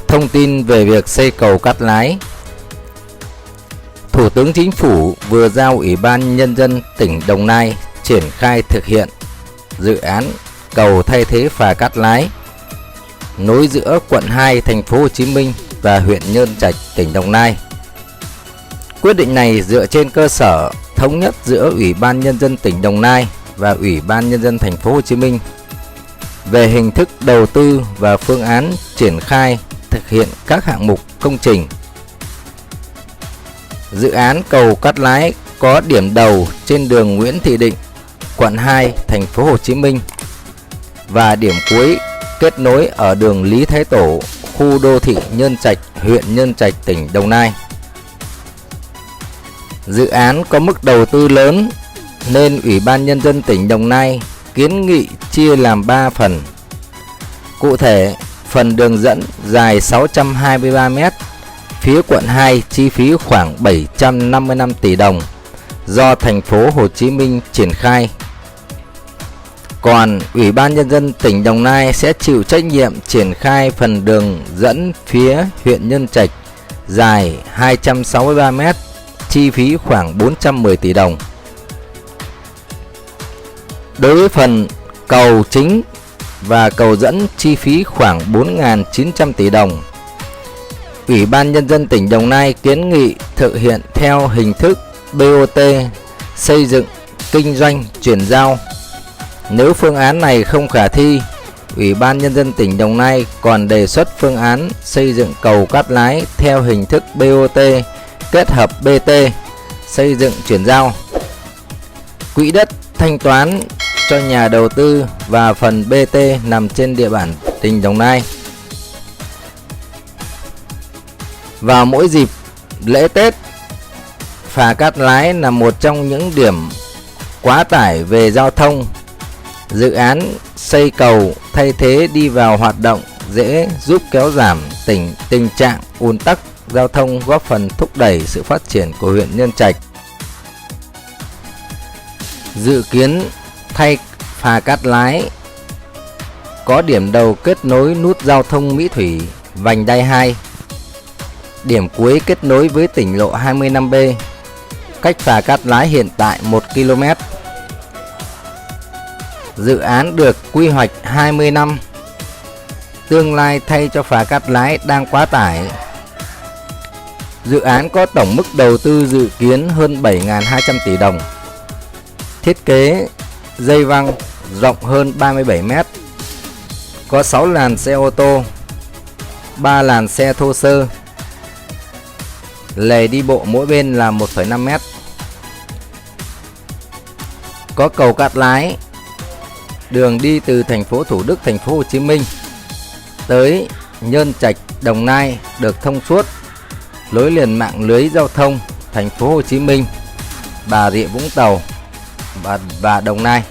Thông tin về việc xây cầu Cát Lái. Thủ tướng Chính phủ vừa giao Ủy ban Nhân dân tỉnh Đồng Nai triển khai thực hiện dự án cầu thay thế phà Cát Lái nối giữa quận 2 thành phố Hồ Chí Minh và huyện Nhơn Trạch tỉnh Đồng Nai. Quyết định này dựa trên cơ sở thống nhất giữa Ủy ban Nhân dân tỉnh Đồng Nai và Ủy ban Nhân dân thành phố Hồ Chí Minh về hình thức đầu tư và phương án triển khai thực hiện các hạng mục công trình. Dự án cầu Cát Lái có điểm đầu trên đường Nguyễn Thị Định, quận 2, thành phố Hồ Chí Minh và điểm cuối kết nối ở đường Lý Thái Tổ, khu đô thị Nhơn Trạch, huyện Nhơn Trạch, tỉnh Đồng Nai. Dự án có mức đầu tư lớn nên Ủy ban Nhân dân tỉnh Đồng Nai kiến nghị chia làm 3 phần. Cụ thể, phần đường dẫn dài 623 m, phía quận 2 chi phí khoảng 755 tỷ đồng do thành phố Hồ Chí Minh triển khai. Còn Ủy ban Nhân dân tỉnh Đồng Nai sẽ chịu trách nhiệm triển khai phần đường dẫn phía huyện Nhơn Trạch dài 263 m, chi phí khoảng 410 tỷ đồng. Đối với phần cầu chính và cầu dẫn chi phí khoảng 4.900 tỷ đồng. Ủy ban Nhân dân tỉnh Đồng Nai kiến nghị thực hiện theo hình thức BOT, xây dựng, kinh doanh, chuyển giao. Nếu phương án này không khả thi, Ủy ban Nhân dân tỉnh Đồng Nai còn đề xuất phương án xây dựng cầu Cát Lái theo hình thức BOT kết hợp BT, xây dựng, chuyển giao. Quỹ đất thanh toán cho nhà đầu tư và phần BT nằm trên địa bàn tỉnh Đồng Nai. Vào mỗi dịp lễ Tết, phà Cát Lái là một trong những điểm quá tải về giao thông. Dự án xây cầu thay thế đi vào hoạt động dễ giúp kéo giảm tình trạng ùn tắc giao thông, góp phần thúc đẩy sự phát triển của huyện Nhơn Trạch. Dự kiến thay phà Cát Lái có điểm đầu kết nối nút giao thông Mỹ Thủy, vành đai 2, điểm cuối kết nối với tỉnh lộ 25B, cách phà Cát Lái hiện tại 1 km. Dự án được quy hoạch 20 năm, tương lai thay cho phà Cát Lái đang quá tải. Dự án có tổng mức đầu tư dự kiến hơn 7.200 tỷ đồng. Thiết kế dây văng rộng hơn 37 m, có 6 làn xe ô tô, 3 làn xe thô sơ, lề đi bộ mỗi bên là 1,5 m. Có cầu Cát Lái, đường đi từ thành phố Thủ Đức, thành phố Hồ Chí Minh tới Nhơn Trạch, Đồng Nai được thông suốt, nối liền mạng lưới giao thông thành phố Hồ Chí Minh, Bà Rịa Vũng Tàu và Đồng Nai.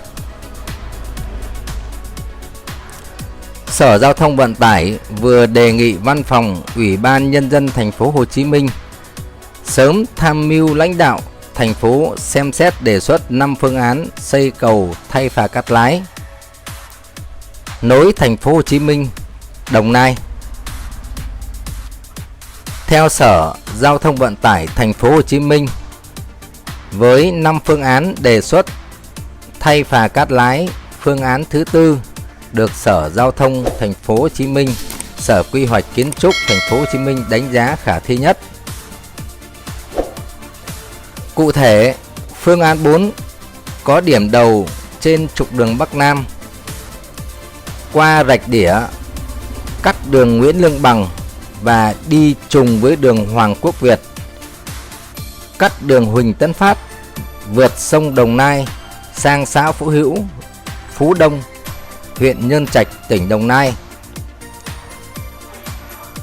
Sở Giao thông Vận tải vừa đề nghị Văn phòng Ủy ban Nhân dân thành phố Hồ Chí Minh sớm tham mưu lãnh đạo thành phố xem xét đề xuất 5 phương án xây cầu thay phà Cát Lái nối thành phố Hồ Chí Minh, Đồng Nai. Theo Sở Giao thông Vận tải thành phố Hồ Chí Minh, với 5 phương án đề xuất thay phà Cát Lái, phương án thứ tư được Sở Giao thông thành phố Hồ Chí Minh, Sở Quy hoạch Kiến trúc thành phố Hồ Chí Minh đánh giá khả thi nhất. Cụ thể, phương án 4 có điểm đầu trên trục đường Bắc Nam, qua rạch Đĩa, cắt đường Nguyễn Lương Bằng và đi trùng với đường Hoàng Quốc Việt, cắt đường Huỳnh Tấn Phát, vượt sông Đồng Nai sang xã Phú Hữu, Phú Đông, huyện Nhơn Trạch, tỉnh Đồng Nai.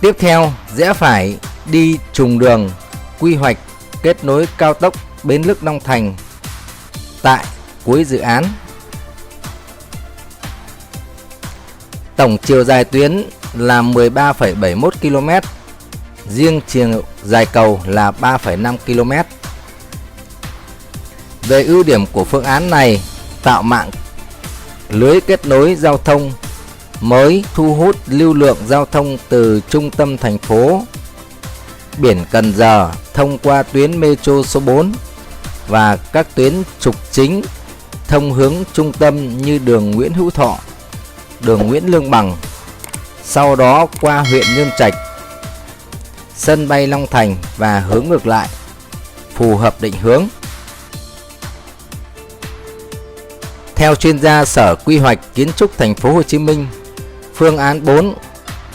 Tiếp theo, rẽ phải đi trùng đường quy hoạch kết nối cao tốc Bến Lức Long Thành tại cuối dự án. Tổng chiều dài tuyến là 13,71 km, riêng chiều dài cầu là 3,5 km. Về ưu điểm của phương án này, tạo mạng lưới kết nối giao thông mới thu hút lưu lượng giao thông từ trung tâm thành phố biển Cần Giờ thông qua tuyến Metro số 4 và các tuyến trục chính thông hướng trung tâm như đường Nguyễn Hữu Thọ, đường Nguyễn Lương Bằng, sau đó qua huyện Nhân Trạch, sân bay Long Thành và hướng ngược lại, phù hợp định hướng. Theo chuyên gia Sở Quy hoạch Kiến trúc Thành phố Hồ Chí Minh, phương án 4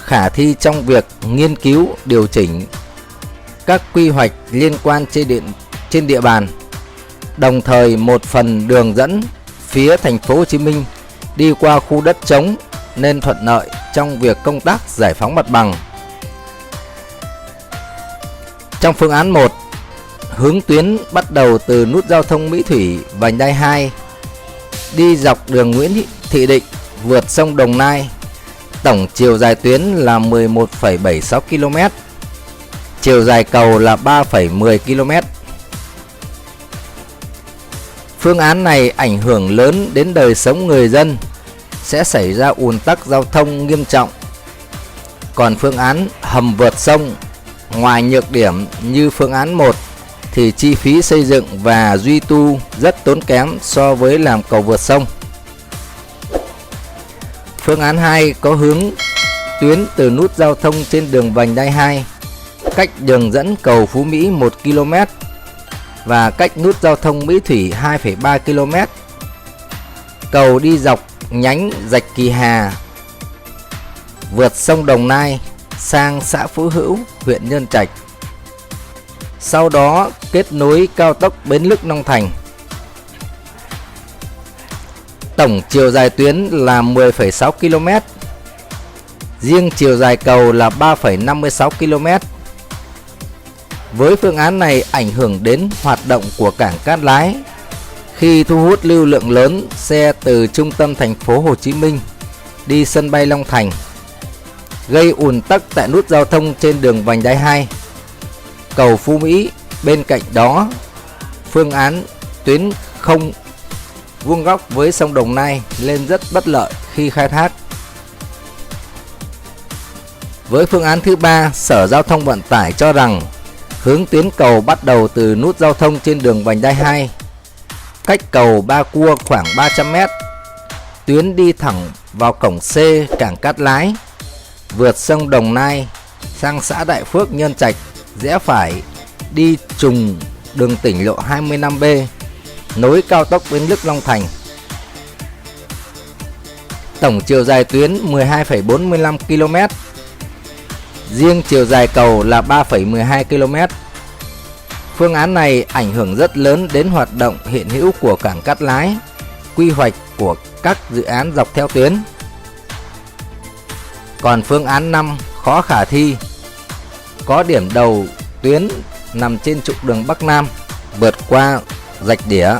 khả thi trong việc nghiên cứu điều chỉnh các quy hoạch liên quan trên địa bàn. Đồng thời một phần đường dẫn phía Thành phố Hồ Chí Minh đi qua khu đất trống nên thuận lợi trong việc công tác giải phóng mặt bằng. Trong phương án 1, hướng tuyến bắt đầu từ nút giao thông Mỹ Thủy vành đai 2 đi dọc đường Nguyễn Thị Định vượt sông Đồng Nai. Tổng chiều dài tuyến là 11,76 km, chiều dài cầu là 3,10 km. Phương án này ảnh hưởng lớn đến đời sống người dân, sẽ xảy ra ùn tắc giao thông nghiêm trọng. Còn phương án hầm vượt sông, ngoài nhược điểm như phương án 1 thì chi phí xây dựng và duy tu rất tốn kém so với làm cầu vượt sông. Phương án 2 có hướng tuyến từ nút giao thông trên đường vành đai 2, cách đường dẫn cầu Phú Mỹ 1 km và cách nút giao thông Mỹ Thủy 2,3 km. Cầu đi dọc nhánh Rạch Kỳ Hà, vượt sông Đồng Nai sang xã Phú Hữu, huyện Nhân Trạch. Sau đó kết nối cao tốc Bến Lức Long Thành. Tổng chiều dài tuyến là 10,6 km. Riêng chiều dài cầu là 3,56 km. Với phương án này ảnh hưởng đến hoạt động của cảng Cát Lái khi thu hút lưu lượng lớn xe từ trung tâm thành phố Hồ Chí Minh đi sân bay Long Thành, gây ùn tắc tại nút giao thông trên đường vành đai 2, cầu Phú Mỹ. Bên cạnh đó, phương án tuyến không vuông góc với sông Đồng Nai lên rất bất lợi khi khai thác. Với phương án thứ 3, Sở Giao thông Vận tải cho rằng hướng tuyến cầu bắt đầu từ nút giao thông trên đường vành đai 2, cách cầu Ba Cua khoảng 300 m, tuyến đi thẳng vào cổng C cảng Cát Lái, vượt sông Đồng Nai sang xã Đại Phước Nhân Trạch, rẽ phải đi trùng đường tỉnh lộ 25B, nối cao tốc Bến Lức Long Thành. Tổng chiều dài tuyến 12,45 km. Riêng chiều dài cầu là 3,12 km. Phương án này ảnh hưởng rất lớn đến hoạt động hiện hữu của cảng Cát Lái, quy hoạch của các dự án dọc theo tuyến. Còn phương án 5 khó khả thi. Có điểm đầu tuyến nằm trên trục đường Bắc Nam, vượt qua Rạch Đĩa,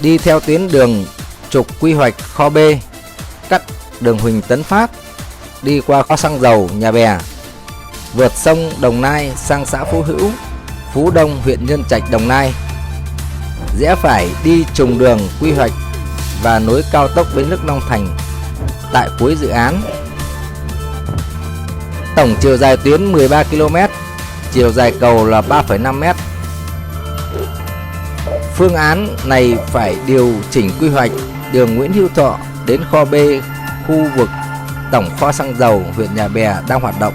đi theo tuyến đường trục quy hoạch kho B, cắt đường Huỳnh Tấn Phát, đi qua kho xăng dầu Nhà Bè, vượt sông Đồng Nai sang xã Phú Hữu, Phú Đông, huyện Nhân Trạch, Đồng Nai, rẽ phải đi trùng đường quy hoạch và nối cao tốc Bến Lức Long Thành tại cuối dự án. Tổng chiều dài tuyến 13 km, chiều dài cầu là 3,5 m. Phương án này phải điều chỉnh quy hoạch đường Nguyễn Hữu Thọ đến kho B, khu vực tổng kho xăng dầu huyện Nhà Bè đang hoạt động.